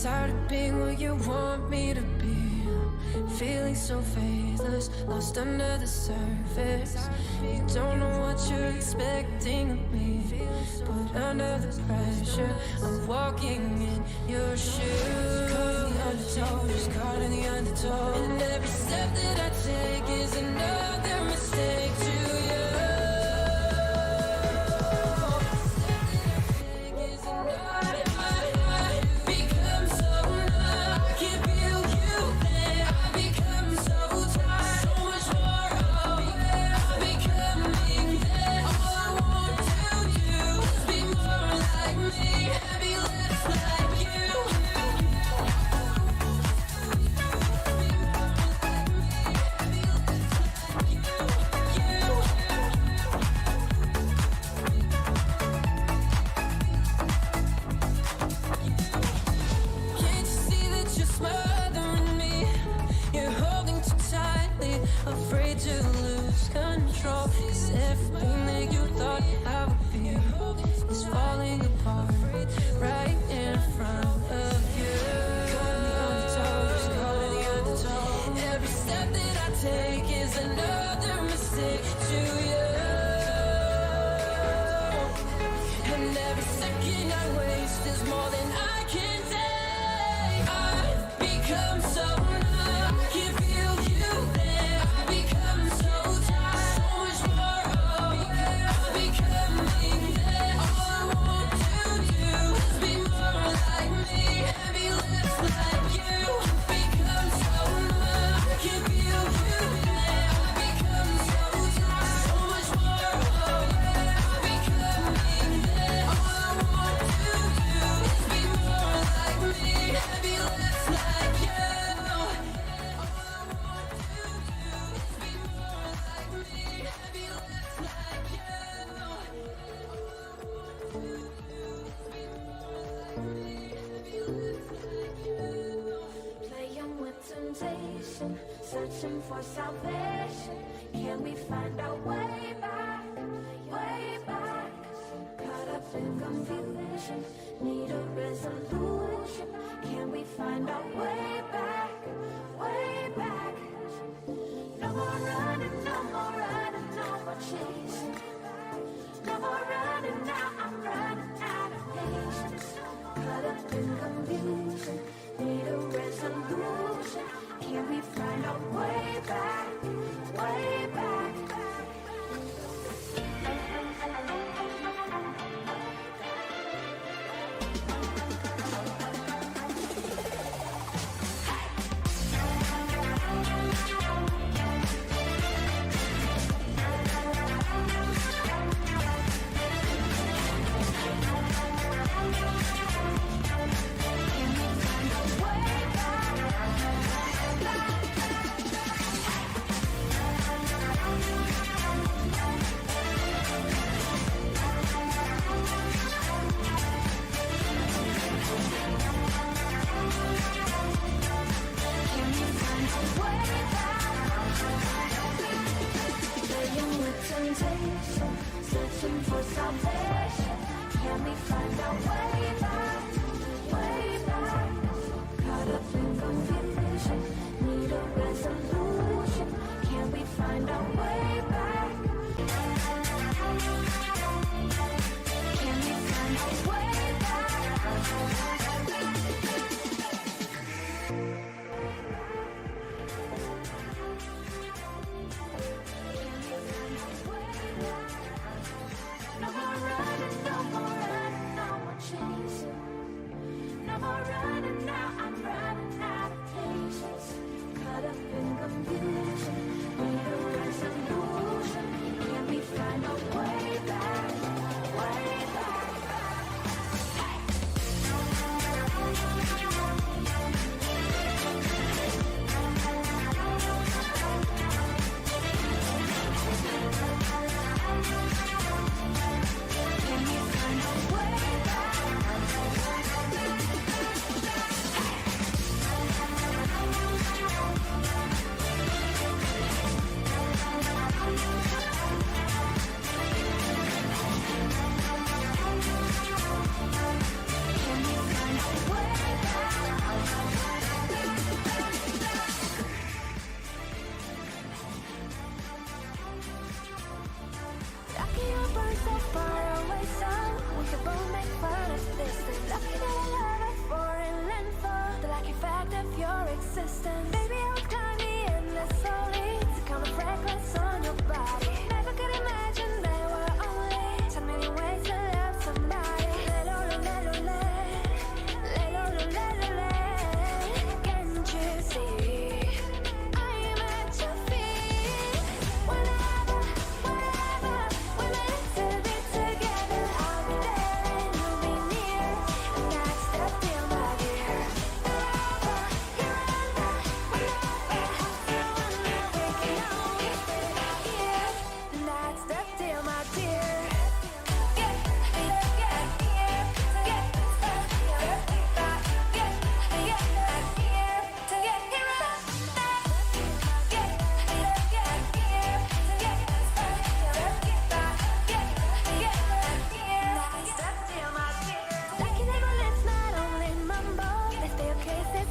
Tired of being what you want me to be. Feeling so faithless, lost under the surface. You don't know what you're expecting of me, but under the pressure, I'm walking in your shoes. Caught in the undertow, just caught in the undertow. And every step that I take is another mistake to you. Afraid to lose control, 'cause everything that you thought I would be is falling apart right in front of you. Caught in the undertow, just caught in the undertow. Every step that I take is another mistake to you. And every second I waste is more than I can take. I've become so numb, I can feel you there. Playing with temptation, searching for salvation. Can we find our way back? Way back. Caught up in confusion, need a resolution. Can we find our way back? Way back. No more running, no more running, no more chasing. No more running now, I'm running out of patience. Caught up in confusion, need a resolution. Can we find our way back? Way back. Searching for salvation. Can we find our way back? Way back. Caught up in confusion, need a resolution. Can we find our way back? Can we find our way back? No more running, no more running, no more chasing. No more running now, I'm running out of patience. Caught up in confusion, need a resolution. existence. Baby, I would climb the endless slowly to count the fragments on your body. Never could imagine there were only so many ways to love somebody. Can't you see? I'm at your feet. Whenever, wherever we're meant to be together, I'll be there and you'll be near. And that's the deal, my dear. Wherever, herever, whenever, we can always stay right here. And that's the deal, my dear.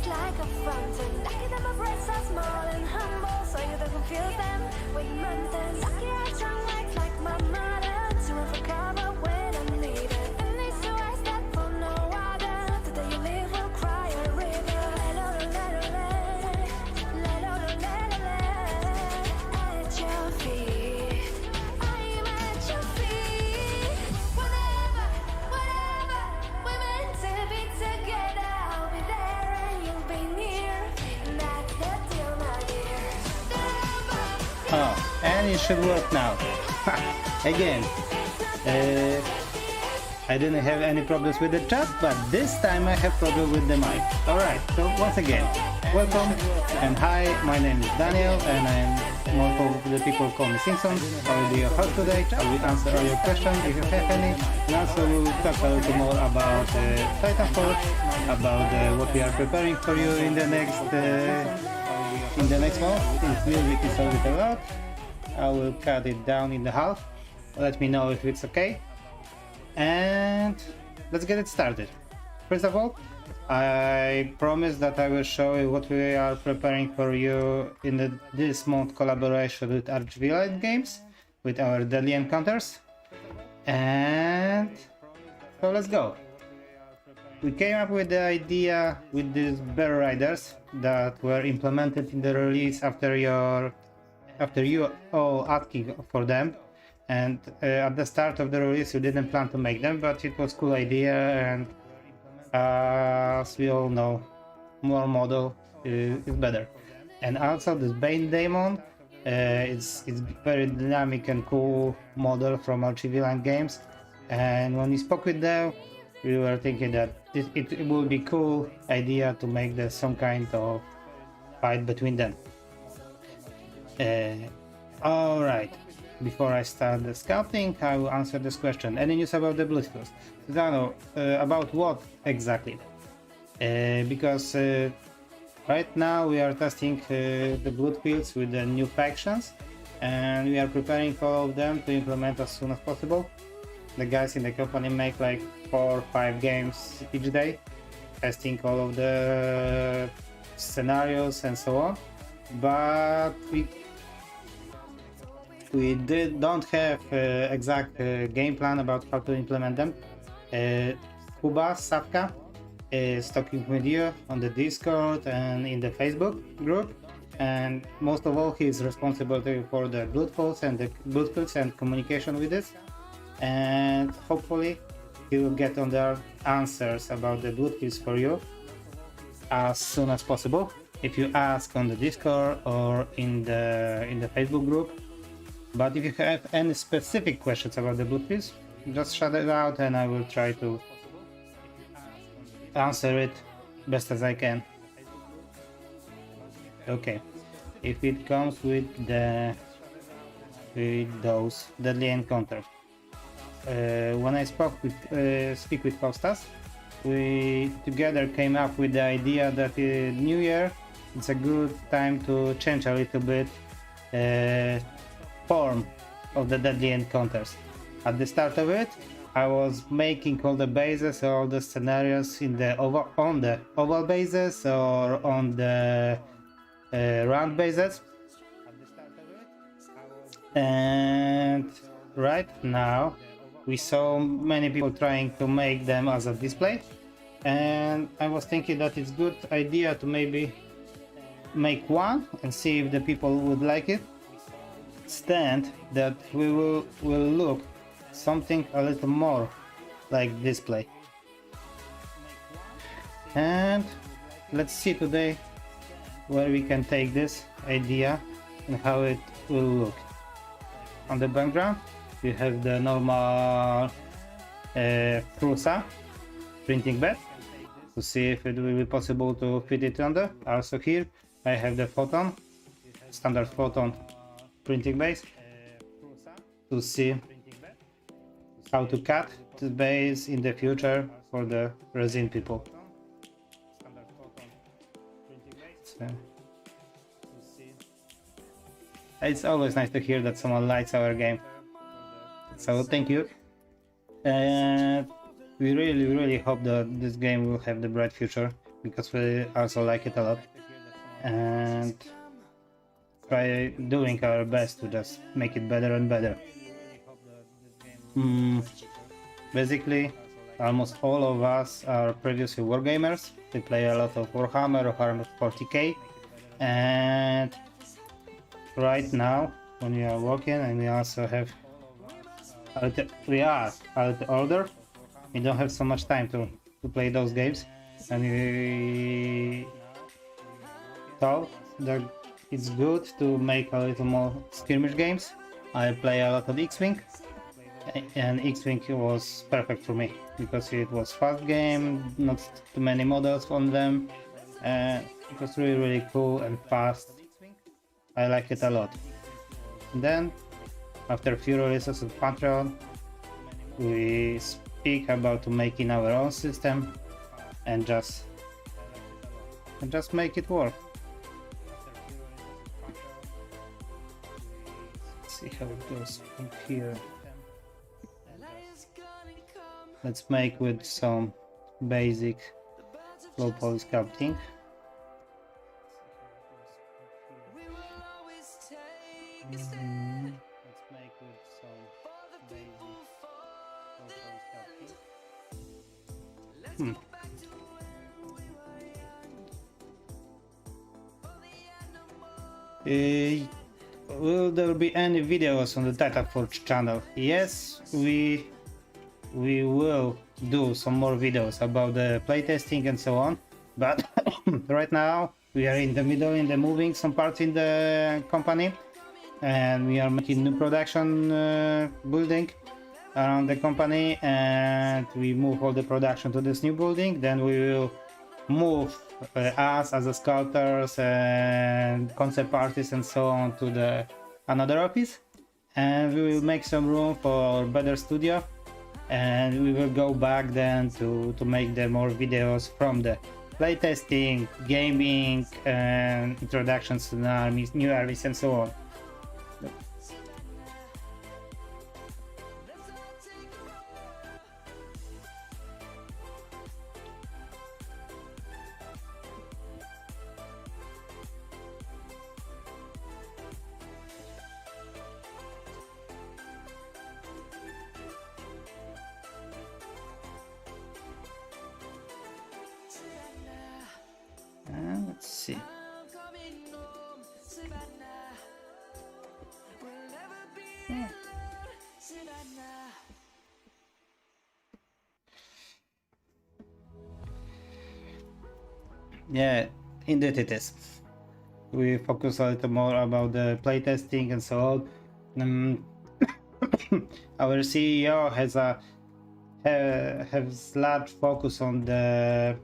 Like a fountain, lucky that my breasts are small and humble, so you don't confuse them with mountains. Lucky I have strong legs like my mother to run for cover when I'm needed. And these two eyes that for no other. Today you live will cry a river. At your feet, I'm at your feet. Whenever, wherever we're meant to be together, I'll be there and you'll be near. And that's the deal, my dear. Oh, and it should work now. Again, I didn't have any problems with the chat, but this time I have problem with the mic. Alright, so once again, welcome and hi, my name is Daniel and I'm more popular people call me Simpson. I will be your host today. I will answer all your questions if you have any, and also we'll talk a little more about Titanfall, about what we are preparing for you in the next month. Since music is a little loud, I will cut it down in the half. Let me know if it's okay. And let's get it started. First of all, I promise that I will show you what we are preparing for you in this month collaboration with Archvillain Games, with our Deadly Encounters. And so let's go. We came up with the idea with these bear riders that were implemented in the release after you all asking for them. And at the start of the release you didn't plan to make them, but it was a cool idea, and as we all know, more model is better. And also this Bane Daemon, it's very dynamic and cool model from Archvillain Games, and when we spoke with them we were thinking that it would be cool idea to make some kind of fight between them. Alright, before I start the sculpting, I will answer this question. Any news about the Bloodfields? Dano, about what exactly? Because right now we are testing the Bloodfields with the new factions, and we are preparing for all of them to implement as soon as possible. The guys in the company make like 4 or 5 games each day, testing all of the scenarios and so on. But we don't have exact game plan about how to implement them. Kuba Savka is talking with you on the Discord and in the Facebook group, and most of all he is responsible for the Bloodfields and communication with this, and hopefully he will get on the answers about the Bloodfields for you as soon as possible if you ask on the Discord or in the Facebook group. But if you have any specific questions about the Bloodfields, just shout it out and I will try to answer it best as I can. Okay, if it comes with those Deadly Encounters. When I speak with Kostas, we together came up with the idea that in New Year it's a good time to change a little bit form of the Deadly Encounters. At the start of it, I was making all the bases, all the scenarios on the oval bases or on the round bases. And right now we saw many people trying to make them as a display, and I was thinking that it's good idea to maybe make one and see if the people would like it. Stand that will look something a little more like display. And let's see today where we can take this idea and how it will look. On the background we have the normal Prusa printing bed to see if it will be possible to fit it under. Also here I have the Photon, standard Photon printing base, to see how to cut the base in the future for the resin people. So, it's always nice to hear that someone likes our game, so thank you. And we really hope that this game will have the bright future, because we also like it a lot, and try doing our best to just make it better and better. Basically, almost all of us are previously wargamers. We play a lot of Warhammer or Warhammer 40k, and right now when we are working and we also have we are a little older, we don't have so much time to play those games, and we thought that it's good to make a little more skirmish games. I play a lot of X-Wing, and X-Wing was perfect for me because it was fast game, not too many models on them, and it was really cool and fast. I like it a lot. And then after a few releases of Patreon, we speak about making our own system and just make it work. Let's see how it goes from here. Let's make with some basic low poly sculpting. Let's make with some basic low poly sculpting. Will there be any videos on the Titan Forge channel? Yes, we will do some more videos about the playtesting and so on, but right now we are in the middle in the moving some parts in the company, and we are making new production building around the company, and we move all the production to this new building. Then we will move us as a sculptors and concept artists and so on to the another office, and we will make some room for better studio, and we will go back then to make the more videos from the playtesting, gaming, and introductions to the armies, new armies and so on. Let's see. Yeah, indeed it is. We focus a little more about the playtesting and so on. Our CEO has large focus on the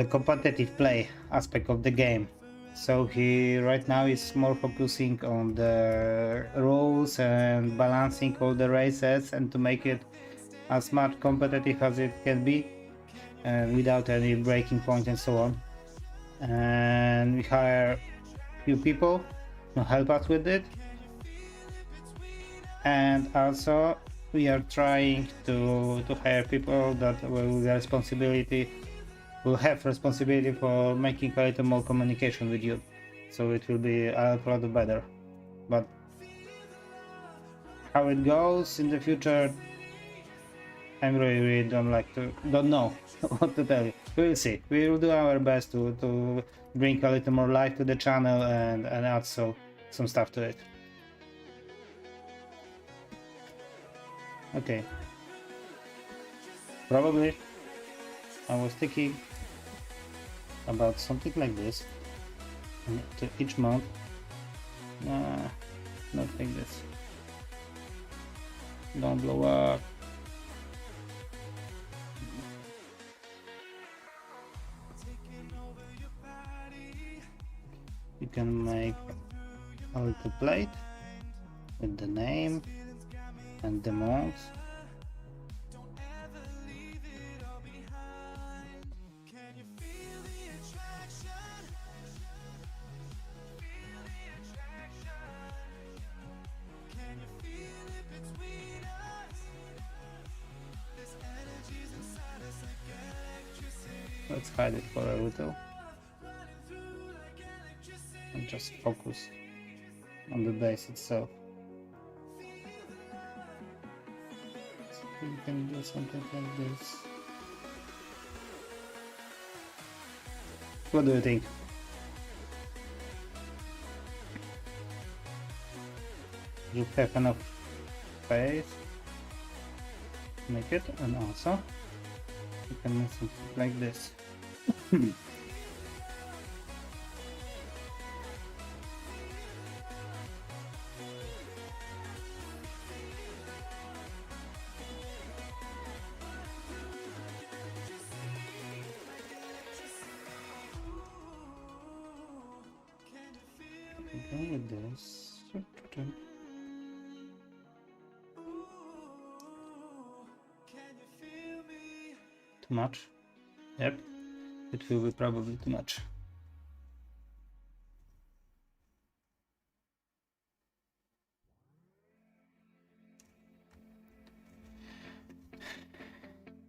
competitive play aspect of the game. So he right now is more focusing on the rules and balancing all the races and to make it as much competitive as it can be, without any breaking point and so on. And we hire few people to help us with it, and also we are trying to hire people that will have responsibility for making a little more communication with you, so it will be a lot better. But how it goes in the future, I really don't know what to tell you. We will see. We will do our best to bring a little more life to the channel and add some stuff to it. Okay. Probably I was thinking about something like this to each month. Nah, not like this. Don't blow up. You can make a little plate with the name and the months. Let's hide it for a little and just focus on the base itself. So we can do something like this. What do you think? You have enough space to make it, and also you can make something like this. Go with this. Too much? Yep, it will be probably too much.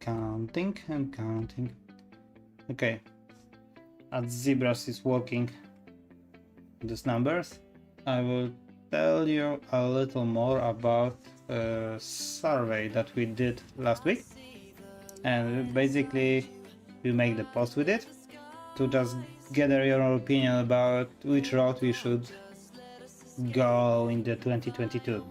Counting and counting. Okay, as Zebras is working these numbers, I will tell you a little more about a survey that we did last week, and basically we make the post with it to just gather your opinion about which route we should go in the 2022.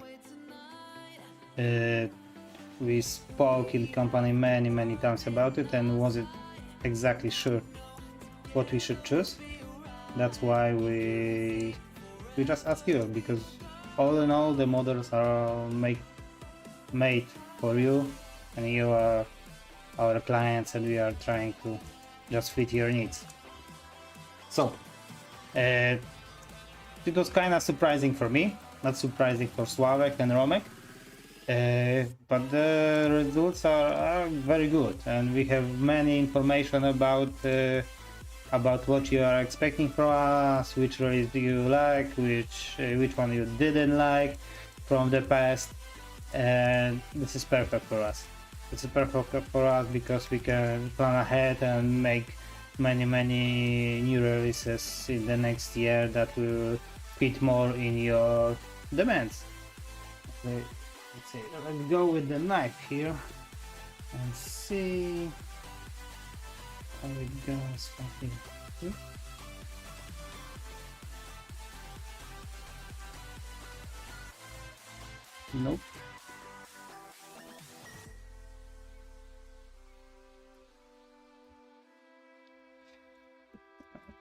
We spoke in company many times about it and wasn't exactly sure what we should choose. That's why we just ask you, because all in all the models are made for you, and you are our clients, and we are trying to just fit your needs. So it was kind of surprising for me, not surprising for Sławek and Romek, but the results are very good, and we have many information about what you are expecting from us, which race do you like, which one you didn't like from the past, and this is perfect for us. It's perfect for us because we can plan ahead and make many new releases in the next year that will fit more in your demands. Let's see. Let's go with the knife here and see how it goes from here. Nope.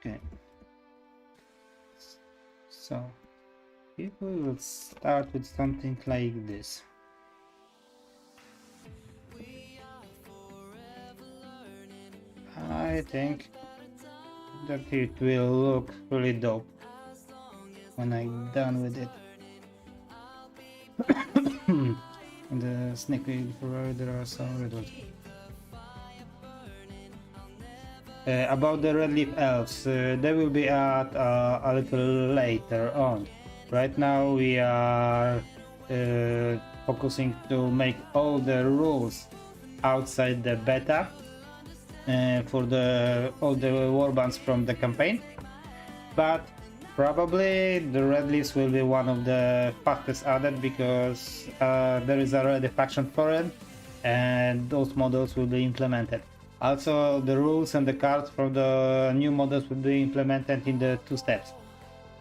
Okay. So if we will start with something like this. I think that it will look really dope when I'm done with it. In the sneak peek there are some riddles. About the red leaf elves, they will be at a little later on. Right now we are focusing to make all the rules outside the beta for all the warbands from the campaign, but probably the red leaves will be one of the fastest added because there is already faction for it and those models will be implemented. Also, the rules and the cards from the new models will be implemented in the 2 steps.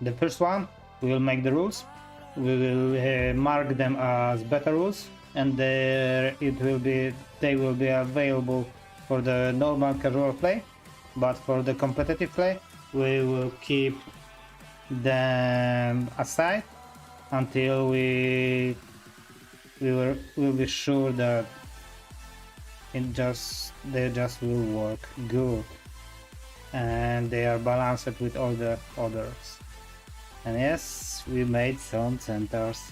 The first one, we will make the rules, we will mark them as beta rules, and they will be available for the normal casual play, but for the competitive play, we will keep them aside until we will be sure that they just will work good and they are balanced with all the others. And yes, we made some centers.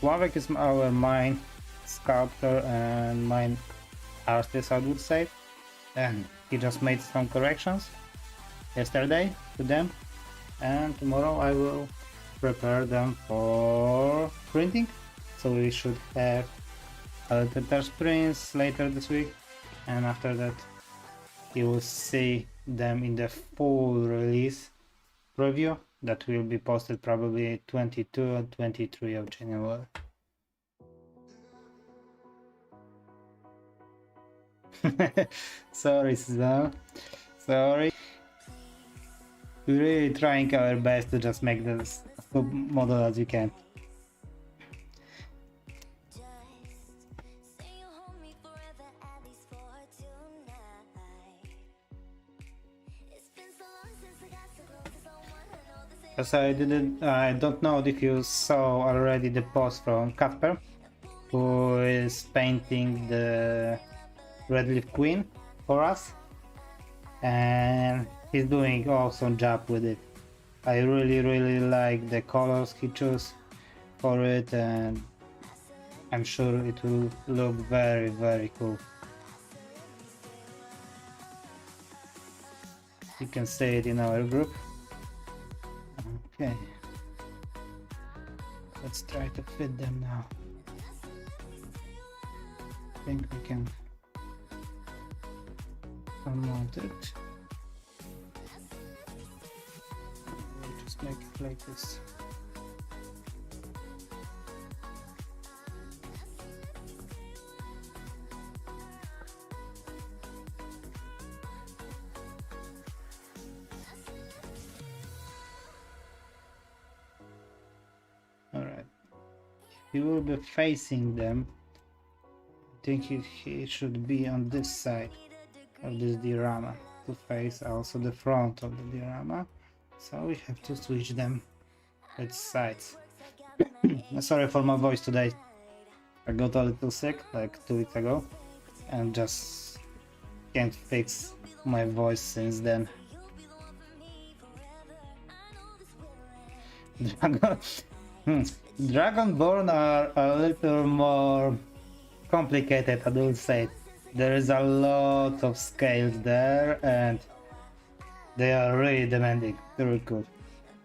Slavik is our main sculptor and main artist, I would say, and he just made some corrections yesterday to them, and tomorrow I will prepare them for printing, so we should have Alcatraz prints later this week, and after that you will see them in the full release preview that will be posted probably 22 and 23 of January. Sorry, Suzanne. Sorry. We're really trying our best to just make this good model as you can. Because I don't know if you saw already the post from Casper, who is painting the Red Leaf Queen for us, and he's doing awesome job with it. I really like the colors he chose for it, and I'm sure it will look very cool. You can see it in our group. Okay, let's try to fit them now. I think we can unmount it. We'll just make it like this. Alright, he will be facing them. I think he should be on this side of this diorama to face also the front of the diorama, so we have to switch them with sides. Sorry for my voice today, I got a little sick like 2 weeks ago and just can't fix my voice since then. Dragonborn are a little more complicated, I would say. There is a lot of scales there and they are really demanding, very good.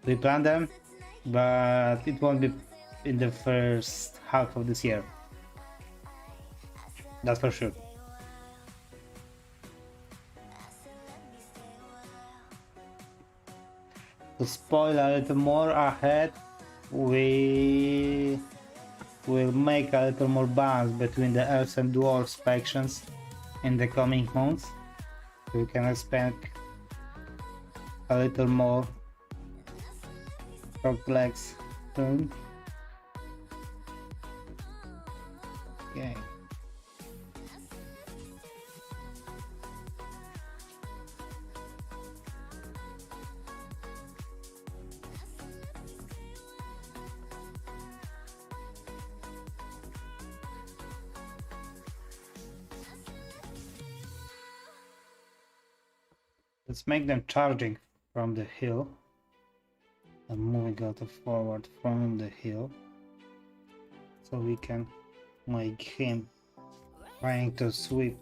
We plan them, but it won't be in the first half of this year. That's for sure. To spoil a little more ahead, we will make a little more balance between the elves and dwarves factions in the coming months. We can expect a little more complex soon. Okay. Let's make them charging from the hill and moving out forward from the hill, so we can make him trying to sweep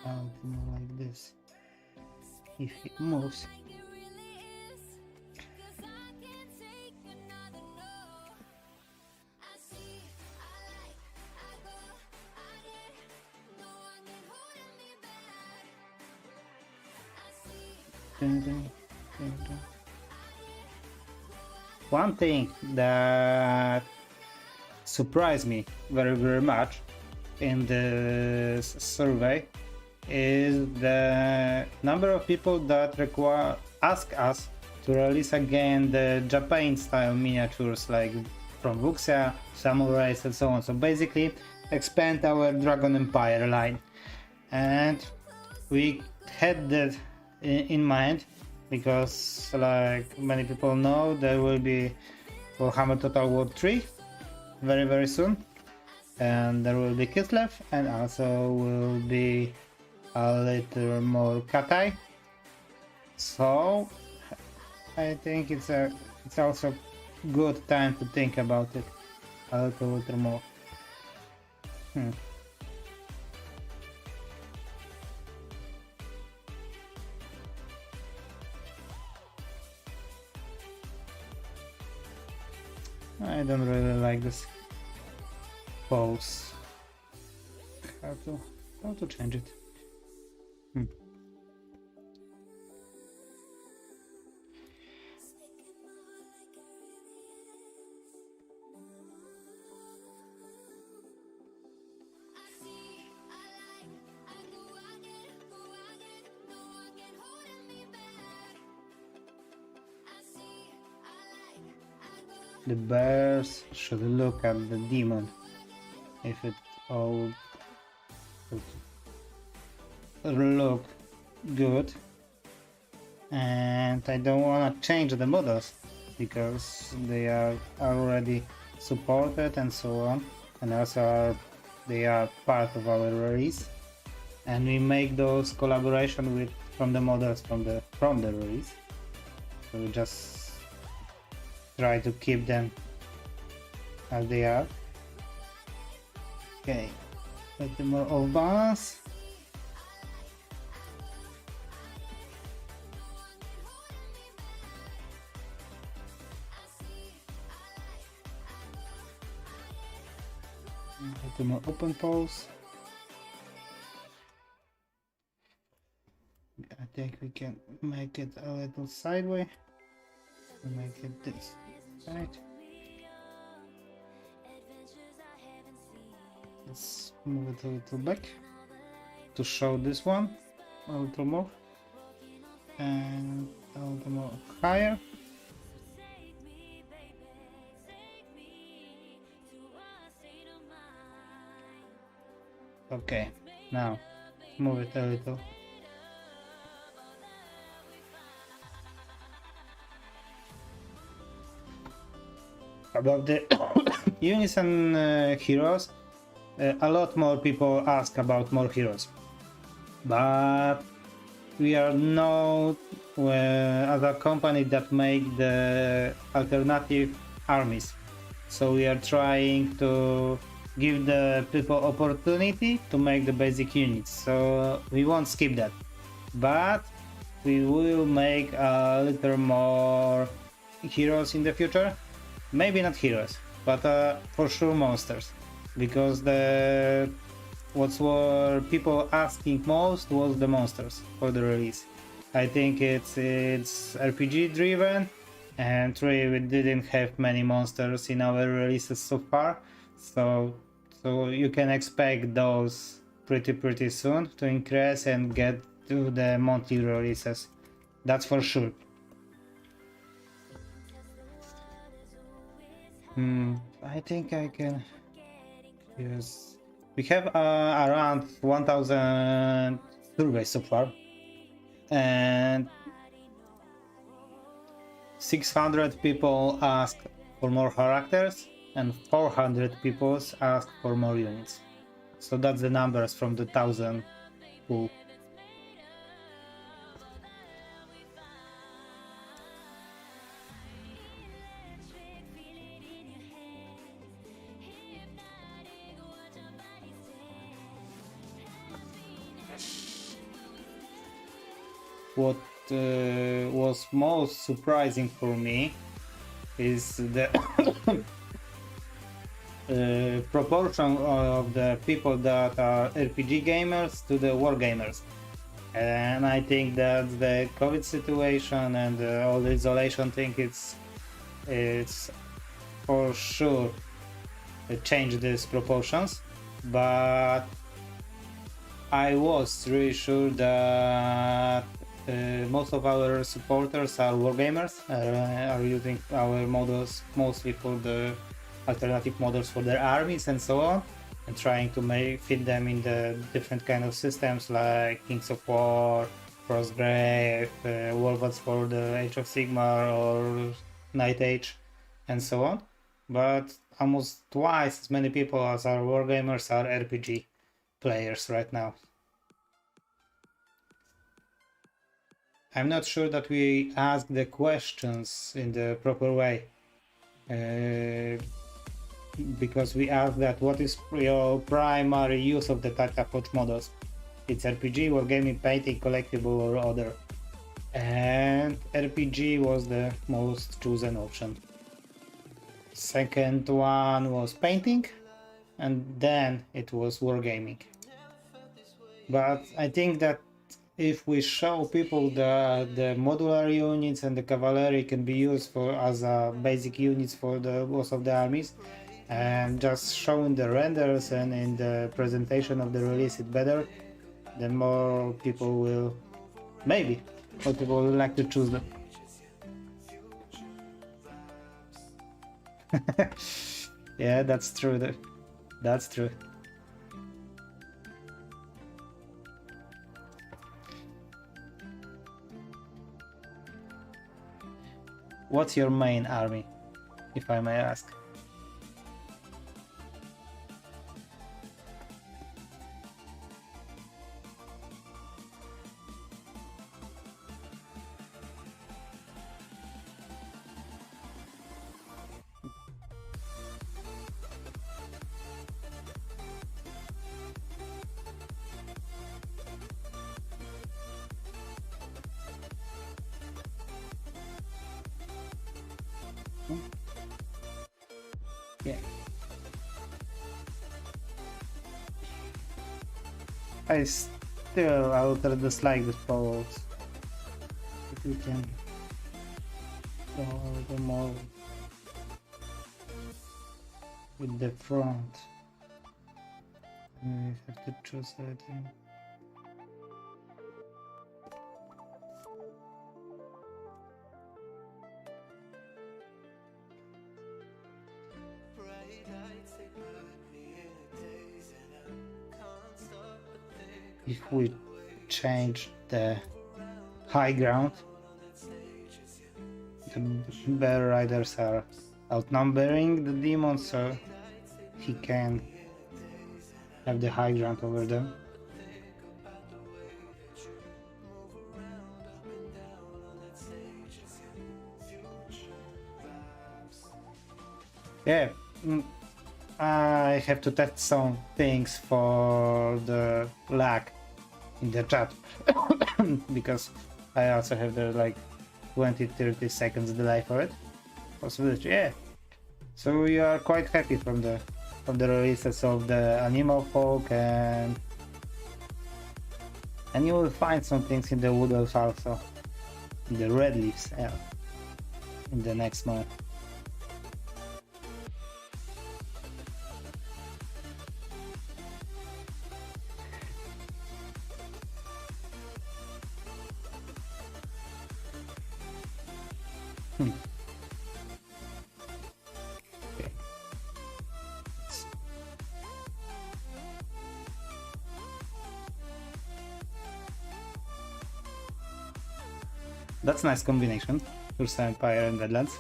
out like this. If he moves, One thing that surprised me very much in this survey is the number of people that ask us to release again the Japan style miniatures like from Wuxia, Samurais and so on. So basically expand our Dragon Empire line, and we had that in mind because like many people know there will be Warhammer Total War 3 very soon, and there will be Kislev, and also will be a little more Katai. So I think it's also good time to think about it a little more. I don't really like this pose. How to change it? The bears should look at the demon if it all would look good, and I don't want to change the models because they are already supported and so on, and also they are part of our release, and we make those collaboration from the models from the release, so we just try to keep them as they are. Okay, a little more of balance. A little more open pose. I think we can make it a little sideways. Make it this right. Let's move it a little back to show this one a little more, and a little more higher. Okay, now move it a little. About the units and heroes, a lot more people ask about more heroes, but we are not as a company that make the alternative armies, so we are trying to give the people opportunity to make the basic units, so we won't skip that, but we will make a little more heroes in the future. Maybe not heroes, but for sure monsters, because what were people asking most was the monsters for the release. I think it's RPG driven, and we didn't have many monsters in our releases so far, so you can expect those pretty soon to increase and get to the monthly releases. That's for sure. I think I can use. We have around 1000 surveys so far, and 600 people ask for more characters, and 400 people ask for more units. So that's the numbers from the 1000 pool. What was most surprising for me is the proportion of the people that are RPG gamers to the war gamers. And I think that the COVID situation and all the isolation thing, it's for sure change these proportions. But I was really sure that most of our supporters are wargamers, are using our models mostly for the alternative models for their armies and so on, and trying to fit them in the different kind of systems like Kings of War, Frostgrave, Warbots for the Age of Sigmar or Night Age, and so on. But almost twice as many people as our wargamers are RPG players right now. I'm not sure that we ask the questions in the proper way, because we ask that what is your primary use of the Tacta Forge models? It's RPG, wargaming, painting, collectible, or other. And RPG was the most chosen option. Second one was painting, and then it was wargaming. But I think that if we show people that the modular units and the cavalry can be used for as basic units for the most of the armies, and just showing the renders and in the presentation of the release it better, then more people will, maybe more people will like to choose them. Yeah, that's true. That's true. What's your main army, if I may ask? Yeah. I still dislike the poles. If you can go a little more with the front. I have to choose that. If we change the high ground, the bear riders are outnumbering the demons, so he can have the high ground over them. Yeah, I have to test some things for the lag in the chat because I also have the like 20-30 seconds delay for it. Possibility, yeah. So we are quite happy from the releases of the Animal Folk, and you will find some things in the Wood Elf also, in the Red Leaves, yeah, in the next month. Okay. That's a nice combination. Ursa Empire and Deadlands.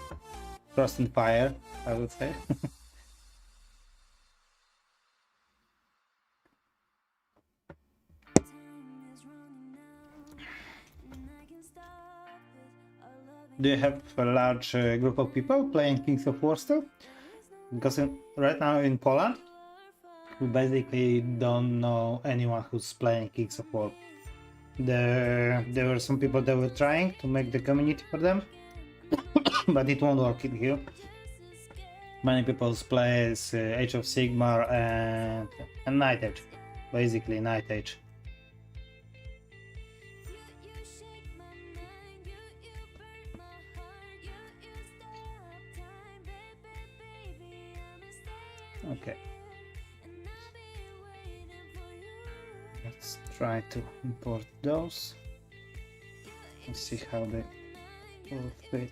Frost and Fire, I would say. Do you have a large group of people playing Kings of War still? Because right now in Poland, we basically don't know anyone who's playing Kings of War. There were some people that were trying to make the community for them, but it won't work in here. Many people play Age of Sigmar and Night Age, basically Night Age. Let's try to import those. Let's see how they will fit.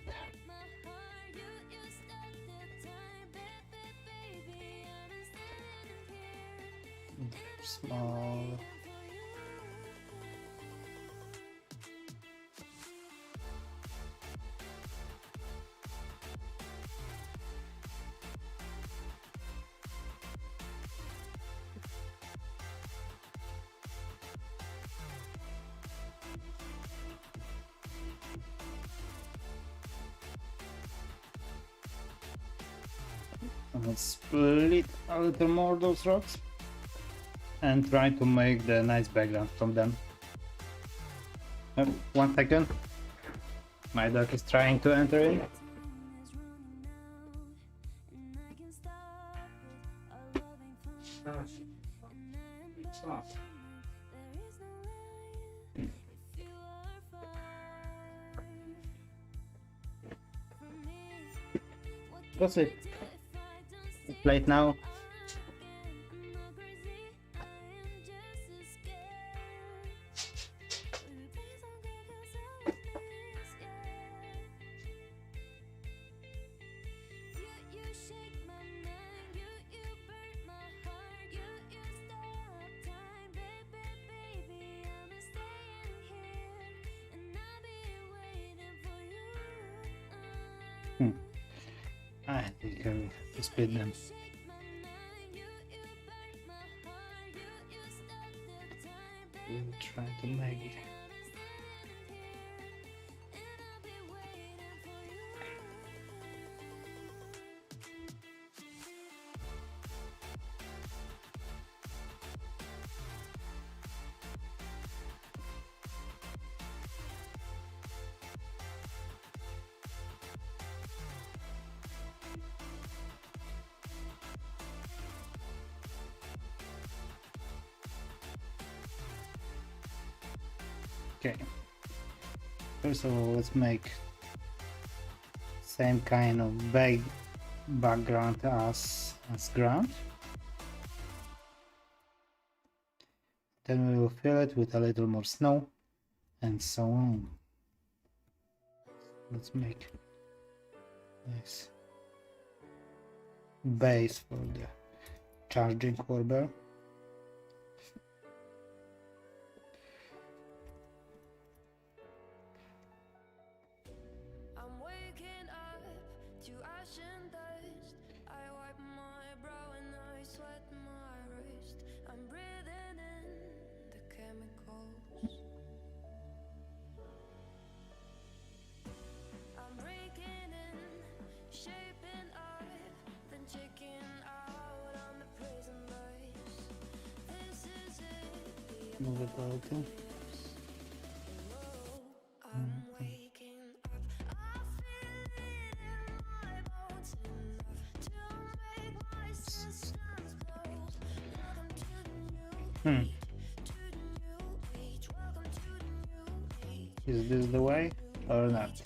Small. Let's split a little more those rocks and try to make the nice background from them. 1 second. My dog is trying to enter in. That's it. Play it now. I think I will speed them. We'll try to make it. Okay, first of all, let's make same kind of vague background as ground. Then we will fill it with a little more snow and so on. Let's make nice base for the charging corbel. Move it a little. Is this the way or not?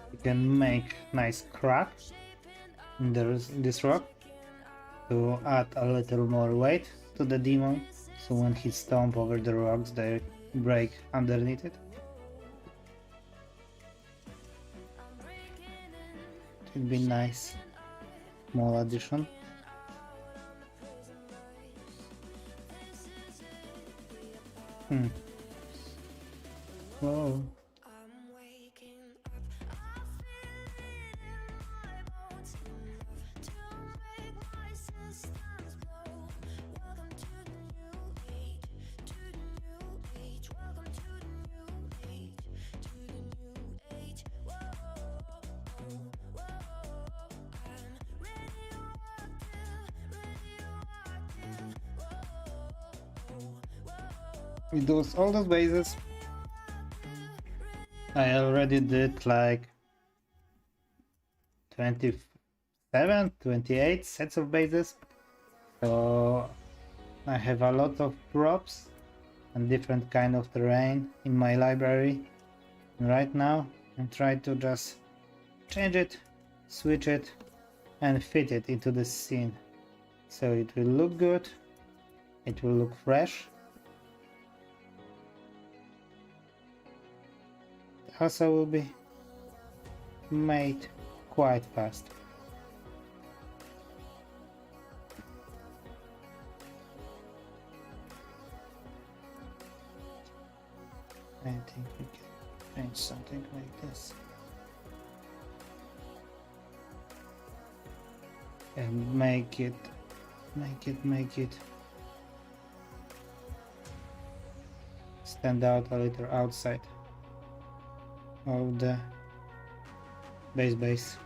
You can make nice crack in this rock to add a little more weight to the demon, so when he stomp over the rocks they break underneath it. It would be nice small addition. Whoa. with those all those bases. I already did like 27, 28 sets of bases, so I have a lot of props and different kind of terrain in my library. And right now I'm trying to just change it, switch it, and fit it into the scene, so it will look good, it will look fresh. Also will be made quite fast. I think we can change something like this. And make it stand out a little outside of the base.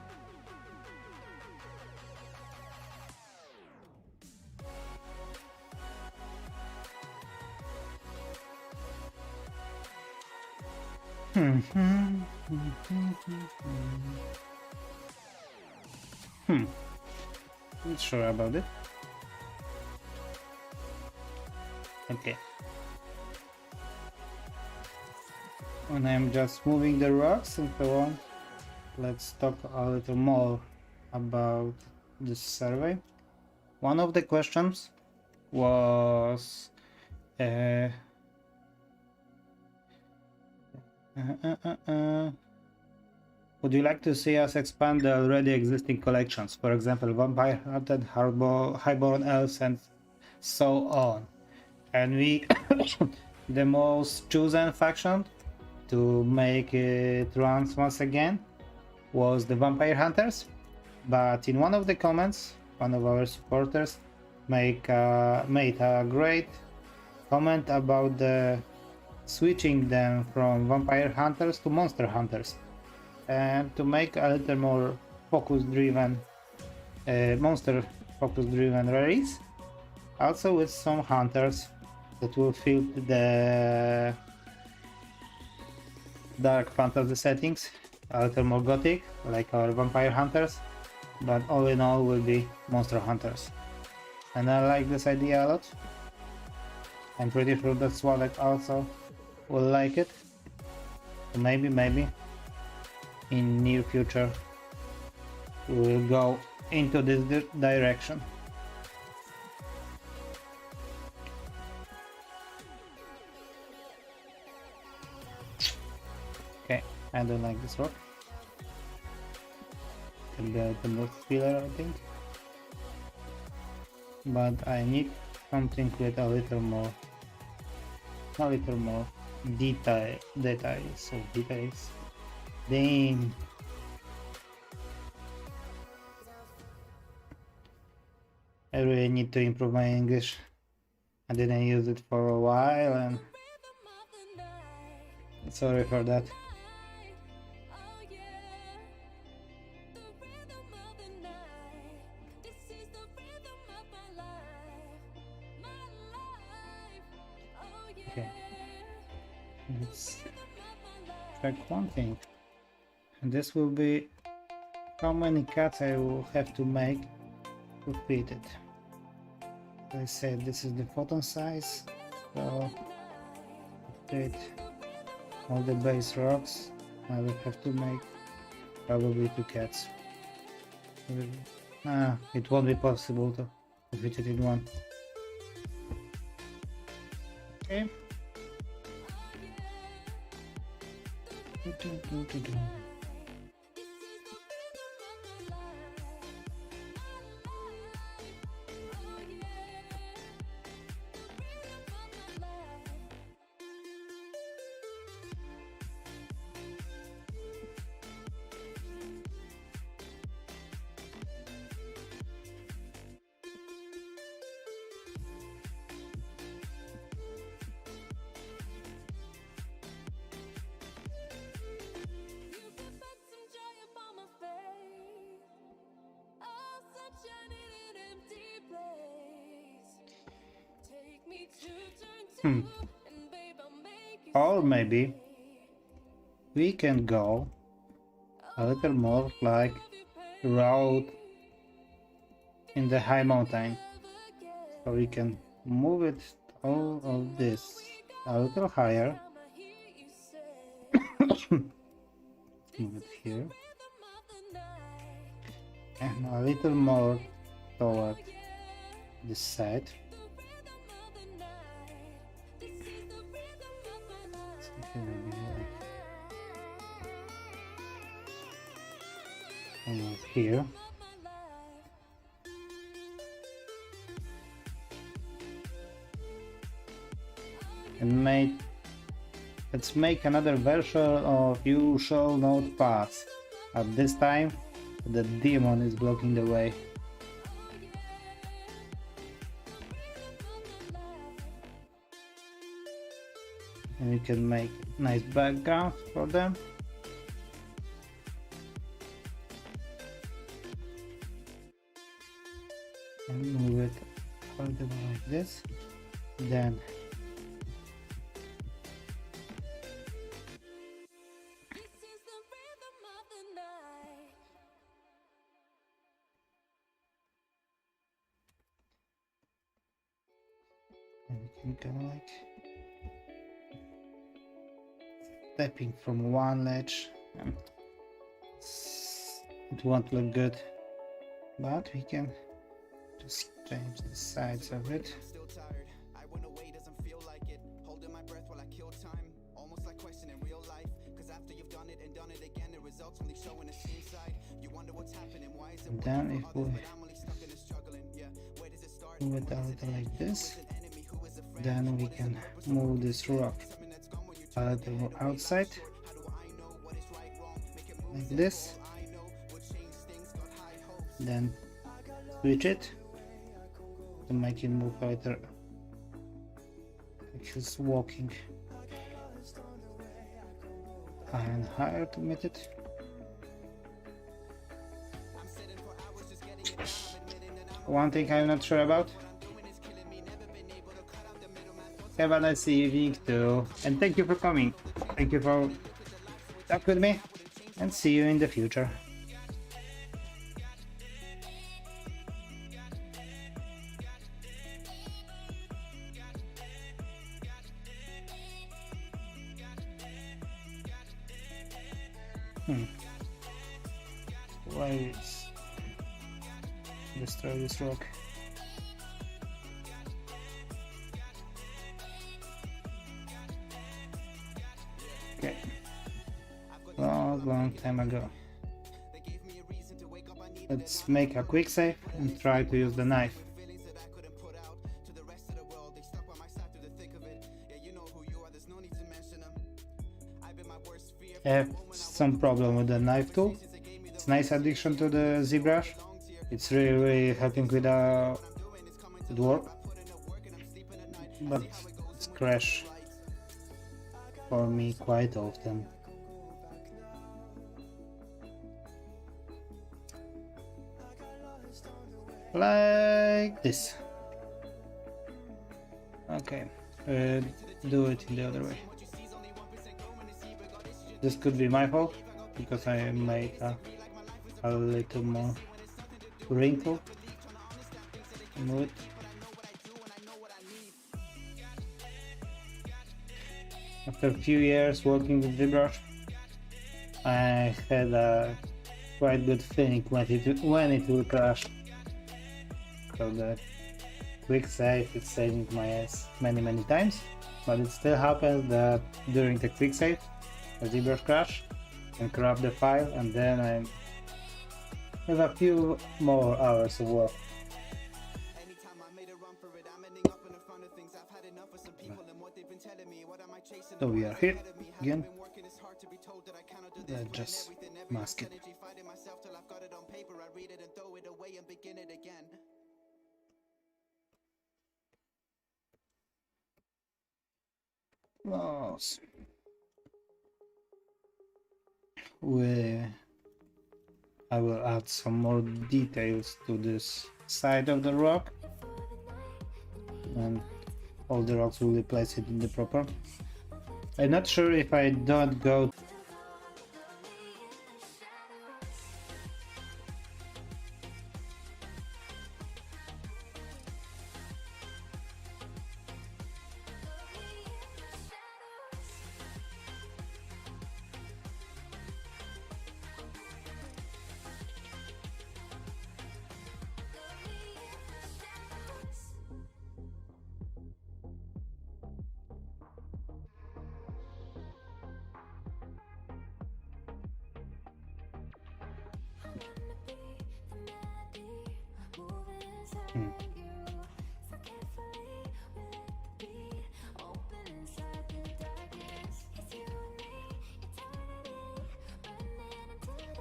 Not sure about it. Okay. When I'm just moving the rocks and so on, let's talk a little more about this survey. One of the questions was would you like to see us expand the already existing collections, for example Vampire Hunted, Highborn Elves and so on? And we the most chosen faction to make it run once again was the Vampire Hunters, but in one of the comments one of our supporters made a great comment about the switching them from Vampire Hunters to Monster Hunters, and to make a little more focus driven monster focus driven release, also with some hunters that will fit the dark fantasy settings, a little more gothic like our Vampire Hunters, but all in all will be Monster Hunters. And I like this idea a lot. I'm pretty sure that Swalek also will like it. So maybe in near future we will go into this direction. Okay, I don't like this rock. Can be a little more filler, I think. But I need something with a little more details. Damn. I really need to improve my English. I didn't use it for a while and sorry for that. Okay, let's check one thing, and this will be how many cuts I will have to make to fit it. I said this is the photon size, so to fit all the base rocks I will have to make probably 2 cats. It won't be possible to fit it in one. Okay. Or maybe we can go a little more like road in the high mountain. So we can move it all of this a little higher. Move it here. And a little more toward this side. Over here. And let's make another version of You Shall Not Pass. At this time, the demon is blocking the way. And we can make nice background for them. And move it a little like this. Then we can kind of like stepping from one ledge, and it won't look good, but we can just change the sides of it. And then if we move it a little like this, then we can move this rock a little more outside, like this, then switch it to make it move a little like he's walking higher and higher to meet it. One thing I'm not sure about. Have a nice evening too, and thank you for coming. Thank you for talking with me, and see you in the future. Why is destroy this rock? Okay, long time ago. Let's make a quick save and try to use the knife. I have some problem with the knife tool. It's nice addition to the ZBrush. It's really helping with work, but it's crash for me quite often. Like this. Okay, do it in the other way. This could be my fault because I made a little more wrinkle. Move it. After a few years working with ZBrush, I had a quite good feeling when it will crash. So the quick save is saving my ass many times, but it still happens that during the quick save the ZBrush crash and corrupt the file, and then I have a few more hours of work. So we are here again. Let's just mask it. Close. I will add some more details to this side of the rock, and all the rocks will be placed in the proper I'm not sure if I don't go.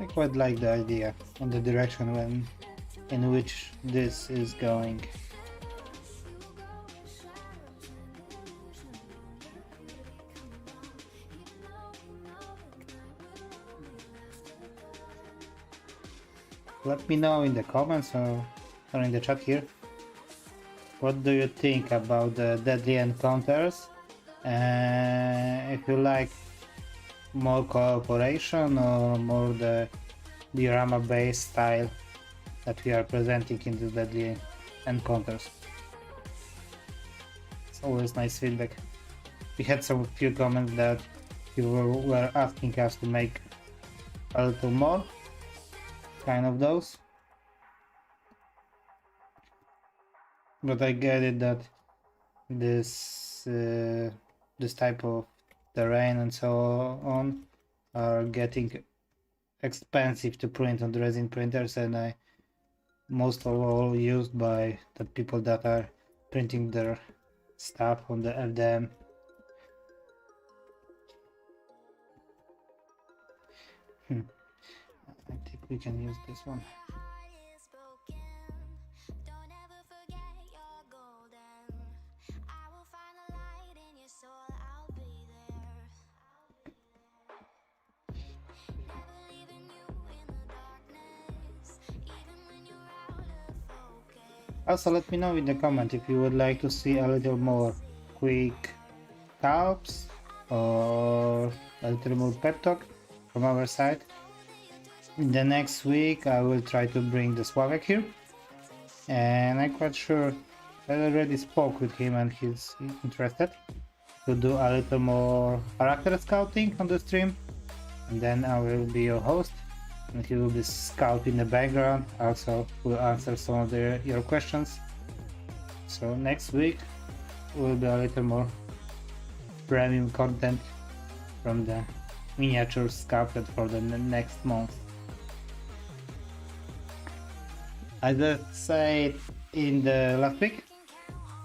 I quite like the idea and the direction in which this is going. Let me know in the comments or in the chat here. What do you think about the deadly encounters? If you like more cooperation or more the diorama based style that we are presenting in the deadly encounters. It's always nice feedback. We had some few comments that you were asking us to make a little more kind of those, but I get it that this type of terrain and so on are getting expensive to print on the resin printers, and I most of all used by the people that are printing their stuff on the FDM. I think we can use this one. Also, let me know in the comment if you would like to see a little more quick helps or a little more pep talk from our side. In the next week I will try to bring the Sławek here, and I'm quite sure I already spoke with him and he's interested to do a little more character scouting on the stream, and then I will be your host and he will be scout in the background. Also will answer some of your questions. So next week will be a little more premium content from the miniatures scouted for the next month. As I said in the last week,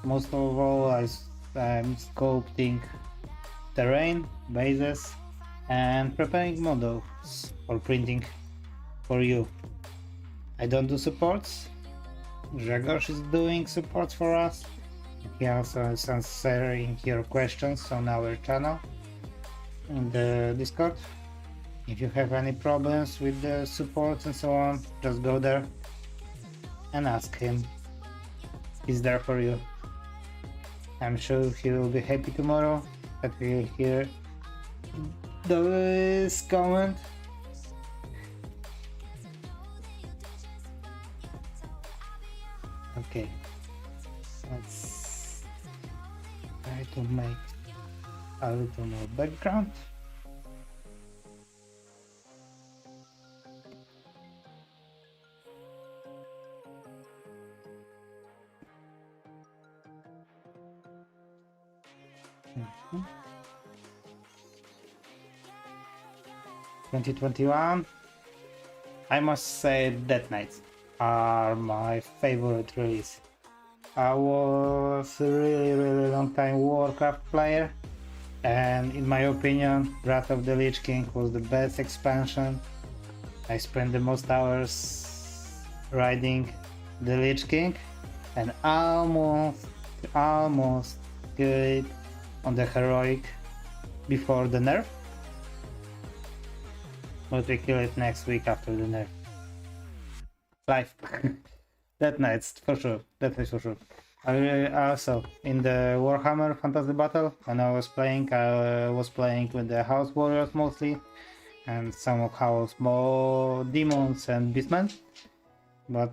most of all I'm sculpting terrain, bases, and preparing models for printing for you. I don't do supports. Grzegorz is doing supports for us. He also is answering your questions on our channel in the Discord. If you have any problems with the supports and so on, just go there and ask him. He's there for you. I'm sure he will be happy tomorrow that we will hear this comment. Okay, let's try to make a little more background. Mhm. 2021, I must say Death Knights are my favorite release. I was a really long time Warcraft player, and in my opinion Wrath of the Lich King was the best expansion. I spent the most hours riding the Lich King and almost good on the heroic before the nerf, but we kill it next week after the nerf. Life. That Knights for sure. That is for sure. Also in the Warhammer Fantasy Battle when I was playing with the House Warriors mostly, and some of House more demons and beastmen, but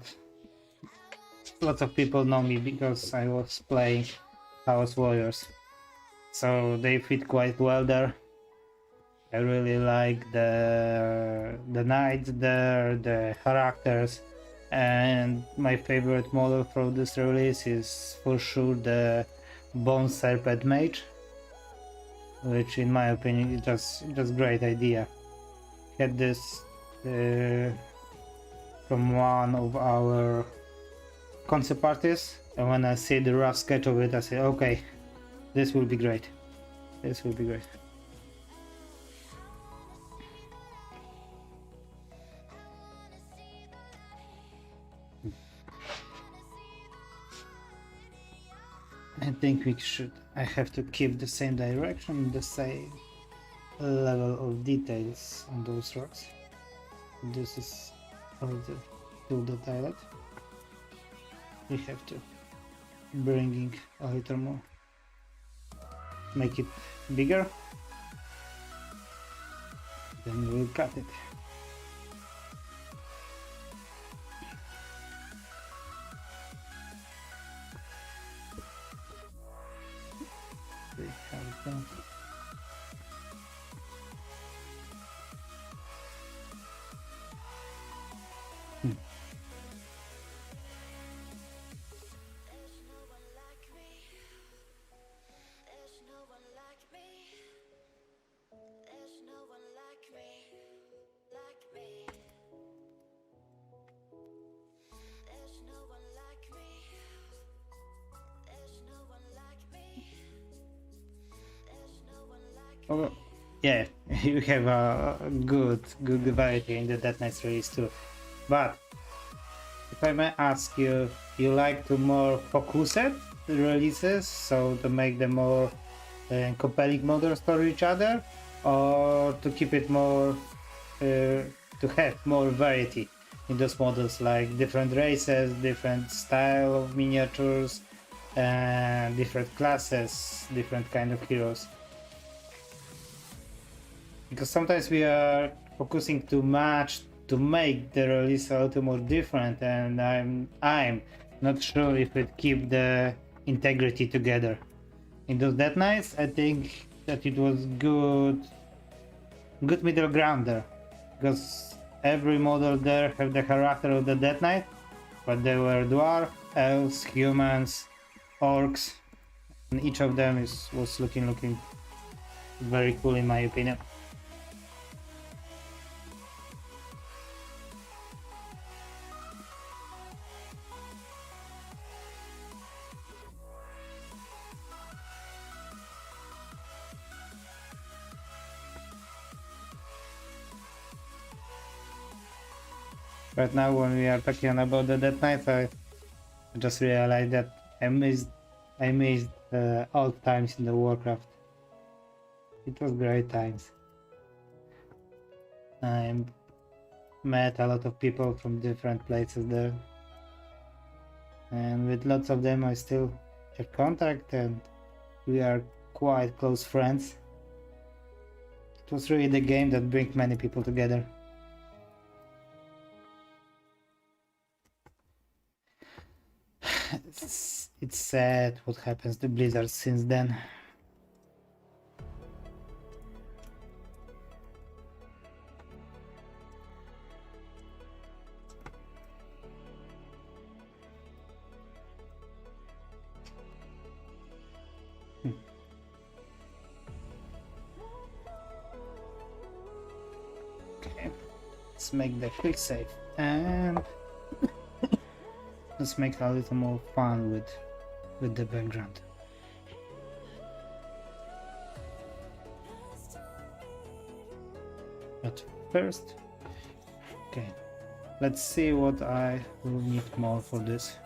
lots of people know me because I was playing House Warriors, so they fit quite well there. I really like the knights there, the characters, and my favorite model for this release is for sure the Bone Serpent Mage, which in my opinion is just great idea. Had this from one of our concept artists, and when I see the rough sketch of it I say, okay, this will be great. This will be great. I think I have to keep the same direction, the same level of details on those rocks. This is too detailed. We have to bring a little more, make it bigger, then we'll cut it. See how it goes. Oh, yeah, you have a good variety in the Death Knights release too. But if I may ask you, you like to more focused releases, so to make them more compelling models for each other, or to keep it more to have more variety in those models, like different races, different style of miniatures, and different classes, different kind of heroes? Because sometimes we are focusing too much to make the release a little more different, and I'm not sure if it keep the integrity together. In those Death Knights, I think that it was good middle ground there, because every model there have the character of the Death Knight, but they were dwarf, elves, humans, orcs, and each of them was looking very cool in my opinion. Right now, when we are talking about the Death Knights, I just realized that I missed old times in the Warcraft. It was great times. I met a lot of people from different places there, and with lots of them I still have contact, and we are quite close friends. It was really the game that brings many people together. It's sad what happens to Blizzard since then. Okay, let's make the quick save and let's make it a little more fun with the background. But first, okay, let's see what I will need more for this.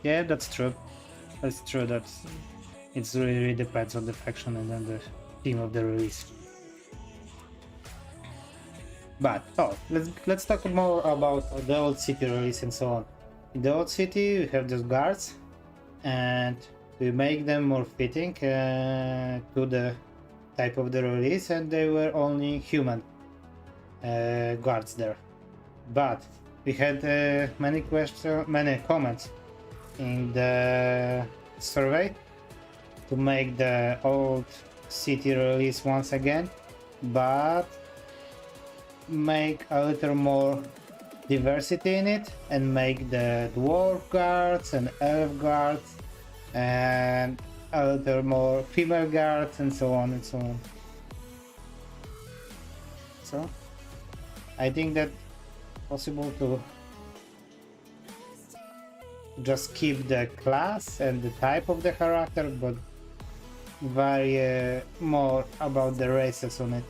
Yeah, that's true. That's true. That it really depends on the faction and then the theme of the release. But oh, let's talk more about the old city release and so on. In the old city, we have those guards, and we make them more fitting to the type of the release, and they were only human guards there. But we had many comments in the survey to make the old city release once again, but make a little more diversity in it and make the dwarf guards and elf guards and a little more female guards and so on and so on. So I think that possible to just keep the class and the type of the character, but vary more about the races on it.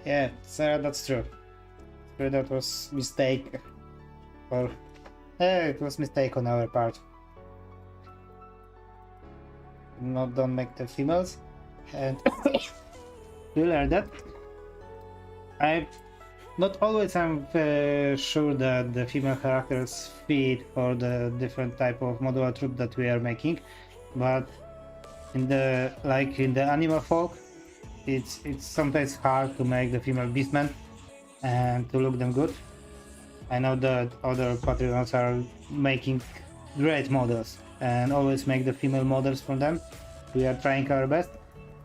Yeah, so that's true. So that was mistake, or it was mistake on our part. Don't make the females, and you learn that. I'm sure that the female characters fit for the different type of modular troop that we are making, but in the animal folk, it's sometimes hard to make the female beastmen and to look them good. I know that other Patreons are making great models and always make the female models for them. We are trying our best,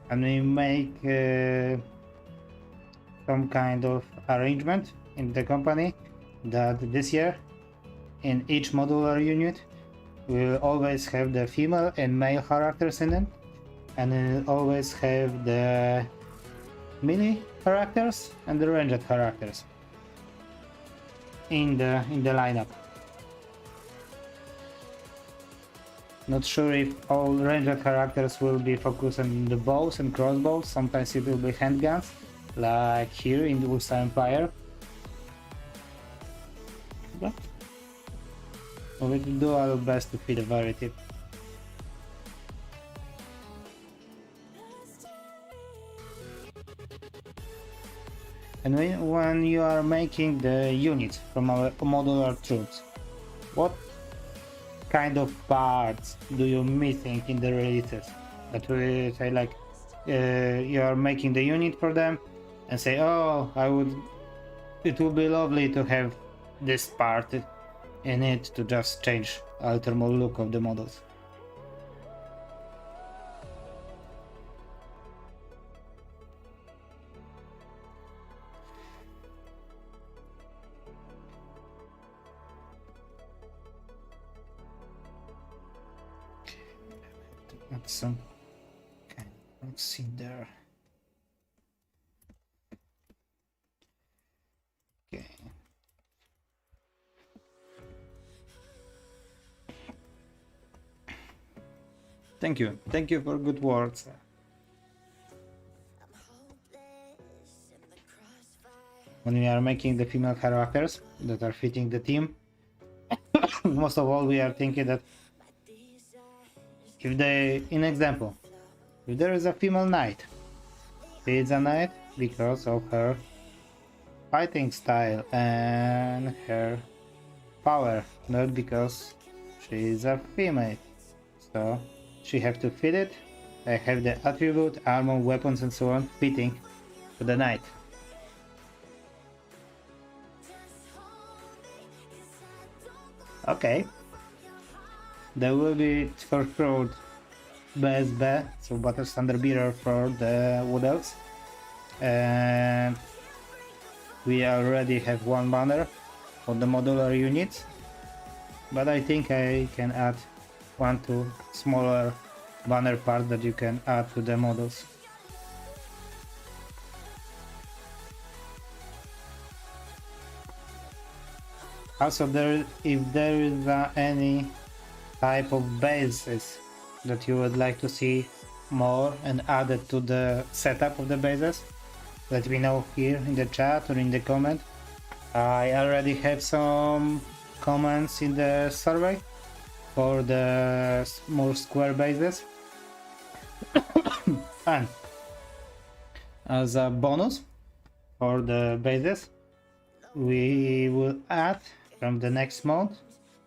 and we make some kind of arrangement in the company that this year in each modular unit we'll always have the female and male characters in it, and we'll always have the melee characters and the ranged characters in the lineup. Not sure if all ranged characters will be focused on the bows and crossbows. Sometimes it will be handguns, like here in the Ulster Empire. But we will do our best to fit a variety. And when you are making the units from our modular troops, what kind of parts do you missing in the releases? That we say, like, you are making the unit for them and say, oh, it would be lovely to have this part in it to just change a little more look of the models. Some kind of see there. Okay. Thank you for good words. When we are making the female characters that are fitting the team, most of all we are thinking that if there is a female knight, she is a knight because of her fighting style and her power, not because she is a female. So she have to fit it. I have the attribute, armor, weapons and so on fitting to the knight. Okay. There will be for sure BSB, so Battle Standard Bearer for the Wood Elves. And we already have one banner for the modular units, but I think I can add 1-2 smaller banner parts that you can add to the models. Also, if there is any type of bases that you would like to see more and added to the setup of the bases, let me know here in the chat or in the comment. I already have some comments in the survey for the more square bases. And as a bonus for the bases, we will add from the next month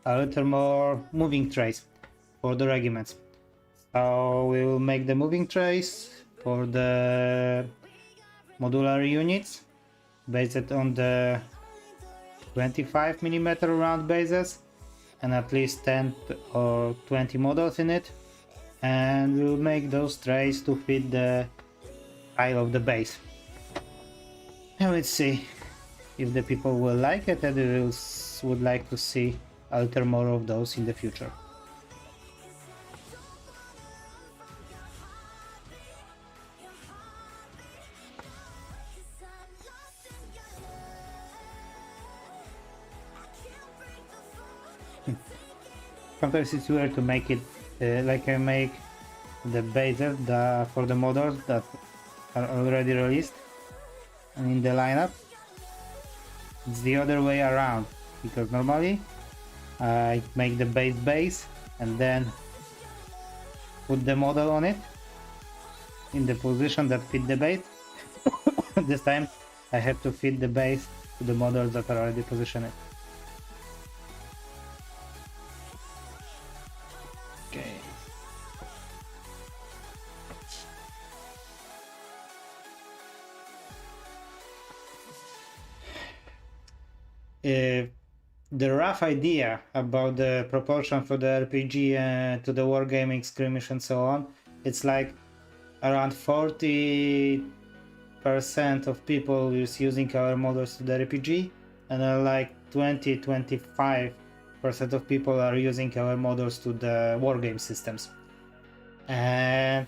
a little more moving trays for the regiments. So we will make the moving trays for the modular units based on the 25mm round bases and at least 10 or 20 models in it, and we'll make those trays to fit the style of the base. And let's see if the people will like it, and we would like to see a little more of those in the future. Sometimes it's weird to make it like I make the bases for the models that are already released and in the lineup. It's the other way around, because normally I make the base and then put the model on it in the position that fit the base. This time I have to fit the base to the models that are already positioned. Okay. The rough idea about the proportion for the RPG to the wargaming skirmish and so on, it's like around 40% of people is using our models to the RPG, and like 20-25% of people are using our models to the wargame systems. And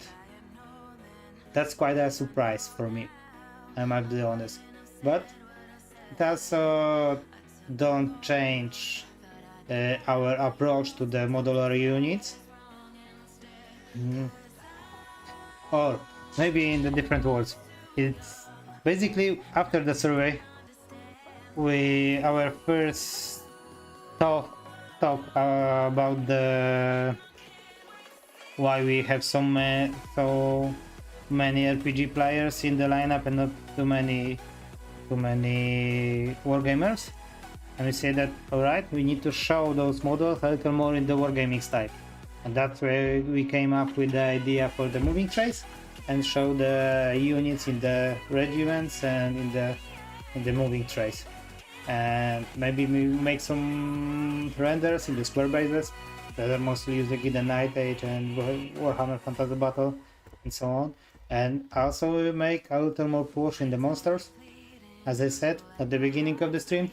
that's quite a surprise for me, I might be honest. But it also don't change our approach to the modular units. Or maybe in the different words, it's basically after the survey, our first talk about the why we have so many RPG players in the lineup and not too many wargamers. And we say that, alright, we need to show those models a little more in the wargaming style. And that's where we came up with the idea for the moving trays and show the units in the regiments and in the moving trays. And maybe we make some renders in the square bases that are mostly used in the Night Age and Warhammer Fantasy Battle and so on. And also we make a little more push in the monsters, as I said at the beginning of the stream,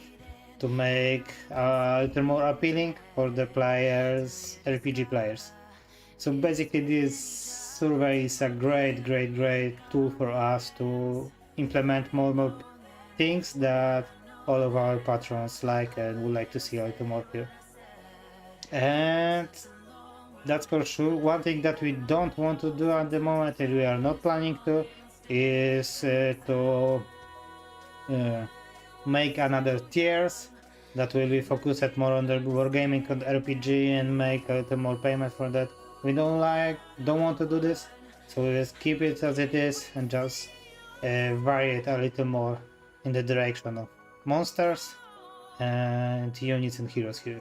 to make a little more appealing for the players, RPG players. So basically this survey is a great tool for us to implement more things that all of our patrons like and would like to see a little more here. And that's for sure. One thing that we don't want to do at the moment, and we are not planning to, is to make another tiers that will be focused more on the wargaming and RPG and make a little more payment for that. We don't want to do this, so we just keep it as it is and just vary it a little more in the direction of monsters and units and heroes here.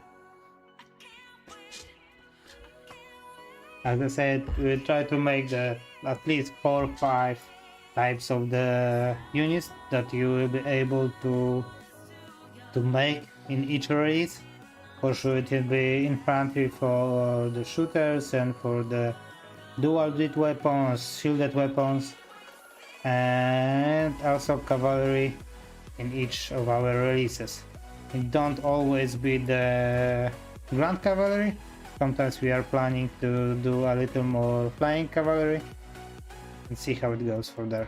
As I said, we try to make at least 4 or 5 types of the units that you will be able to make in each release. For sure it will be infantry for the shooters and for the dual wielded weapons, shielded weapons, and also cavalry in each of our releases. It don't always be the Grand Cavalry. Sometimes we are planning to do a little more flying cavalry and see how it goes for there.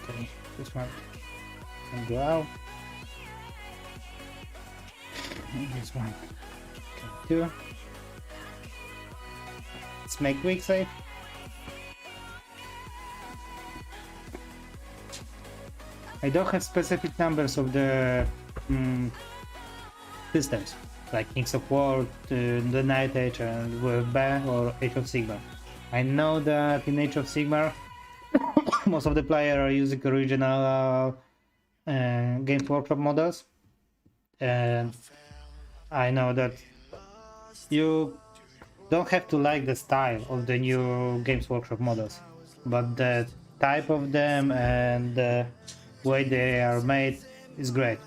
Okay, this one can go out. This one. Okay, 2. Let's make quick save. I don't have specific numbers of the systems, like Kings of War, the Night Age, and WFB or Age of Sigmar. I know that in Age of Sigmar, most of the players are using original Games Workshop models, and I know that you don't have to like the style of the new Games Workshop models, but the type of them and the way they are made is great.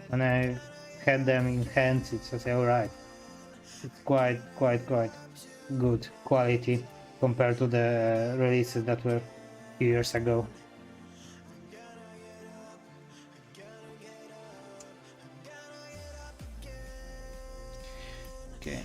When I had them in hands, it's just alright. It's quite good quality compared to the releases that were a few years ago. Okay.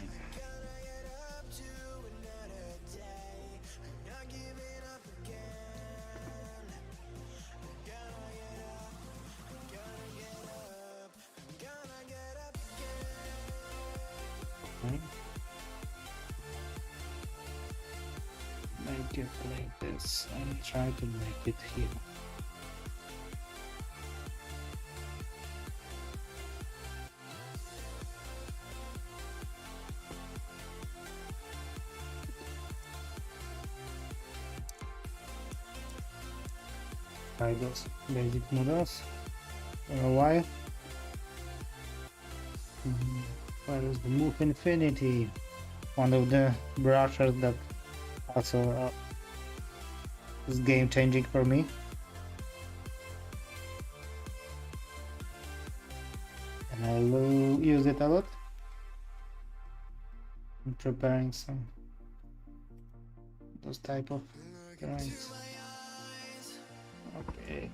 Make it like this and try to make it here. Try those basic models for a while. Where is the Move Infinity? One of the brushes that also is game changing for me. And I will use it a lot. I'm preparing some those type of drawings. Okay.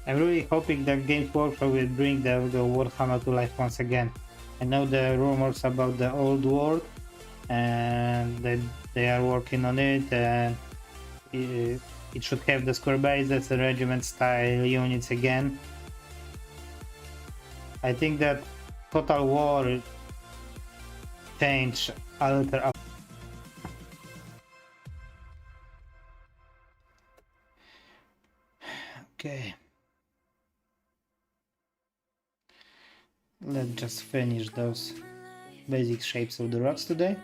I'm really hoping that Games Workshop will bring the Warhammer to life once again. I know the rumors about the old world, and they are working on it, and it should have the square bases and regiment style units again. I think that Total War changed alter up. Okay. Let's just finish those basic shapes of the rocks today,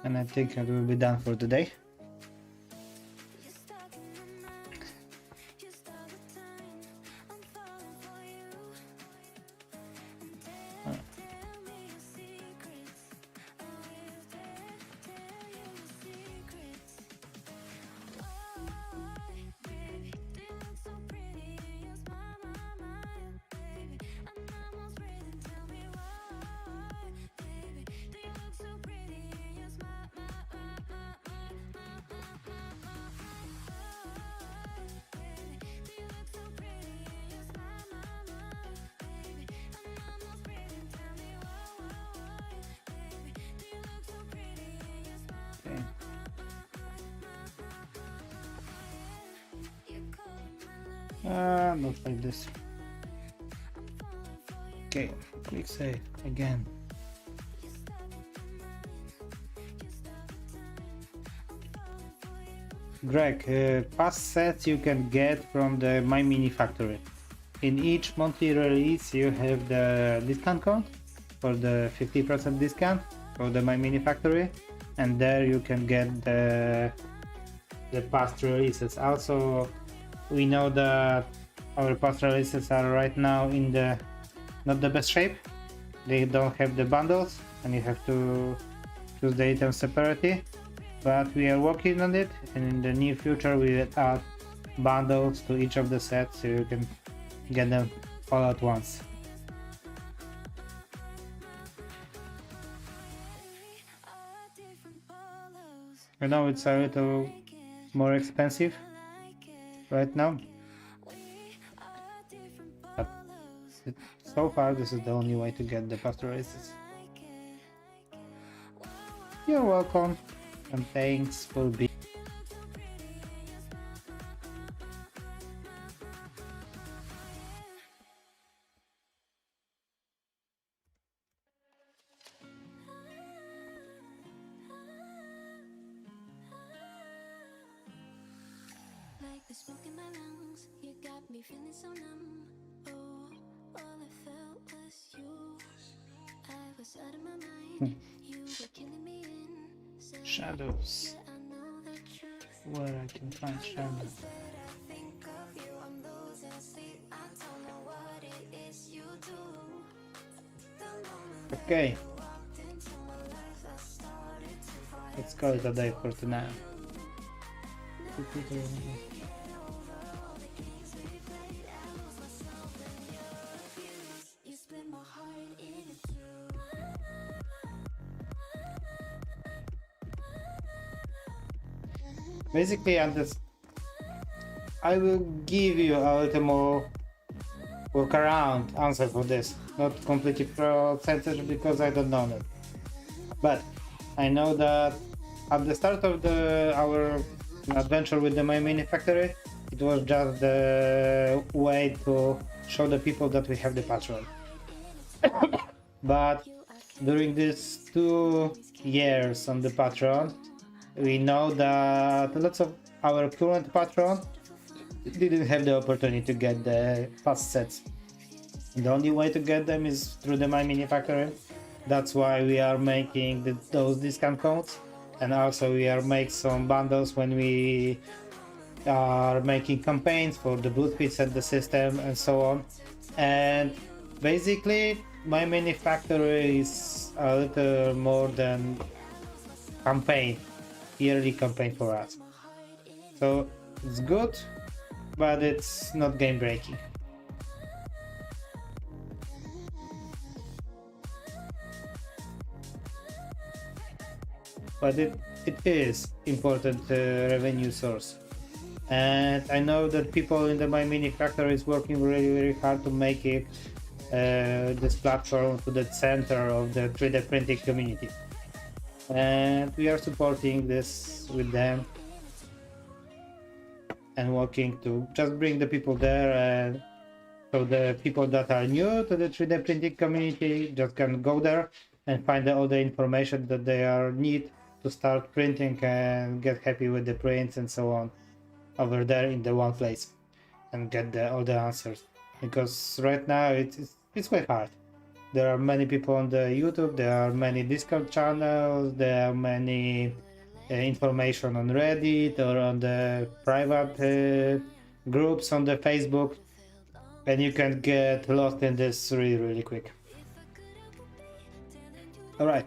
and I think it will be done for today. Not like this. Okay, quick save again. Greg, past sets you can get from the My Mini Factory. in each monthly release you have the discount code for the 50% discount for the My Mini Factory, and there you can get the past releases. Also, we know that our past releases are right now in the not the best shape. They don't have the bundles and you have to choose the items separately, but we are working on it, and in the near future we will add bundles to each of the sets so you can get them all at once. I know it's a little more expensive right now, but so far this is the only way to get the past releases. You're welcome, and thanks for being. Like the smoke in my lungs, you got me feeling so numb. Oh, all I felt was you. I was out of my mind. You were killing me inside. Shadows. I know the truth. Where I can find shadows. That I think of you, I'm losing sleep. I don't know what it is you do. The moment Okay, you walked into my life, I started to fight. let's call it a day for tonight. You split my heart in two. Basically, I will give you a little more workaround answer for this. Not completely percentage because I don't know it. But I know that at the start of our adventure with the My Mini Factory, it was just the way to show the people that we have the patrol. But during these 2 years on the Patreon, we know that lots of our current patron didn't have the opportunity to get the past sets. The only way to get them is through the My Mini Factory. That's why we are making those discount codes, and also we are making some bundles when we are making campaigns for the boot feeds at the system and so on. And basically My Mini Factory is a little more than campaign, yearly campaign for us. So it's good, but it's not game breaking. But it is important revenue source, and I know that people in the My Mini Factory is working really hard to make it this platform to the center of the 3D printing community, and we are supporting this with them and working to just bring the people there, and so the people that are new to the 3D printing community just can go there and find all the information that they need to start printing and get happy with the prints and so on over there in the one place and get all the answers, because right now it's quite hard. There are many people on the YouTube, there are many Discord channels, there are many information on Reddit or on the private groups on the Facebook, and you can get lost in this really quick. Alright,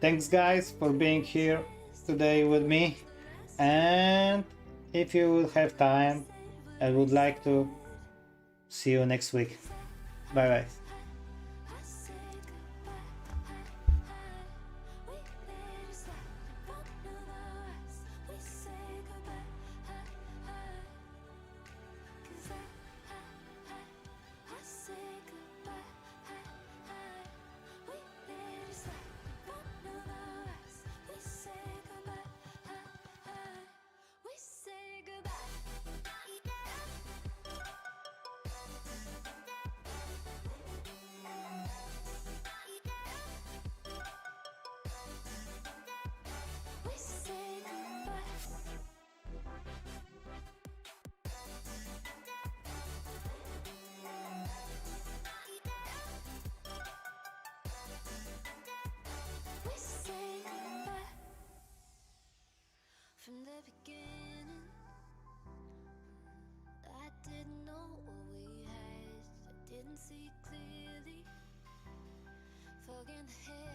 thanks guys for being here today with me, and if you will have time, I would like to see you next week. Bye bye. see clearly. Fog in the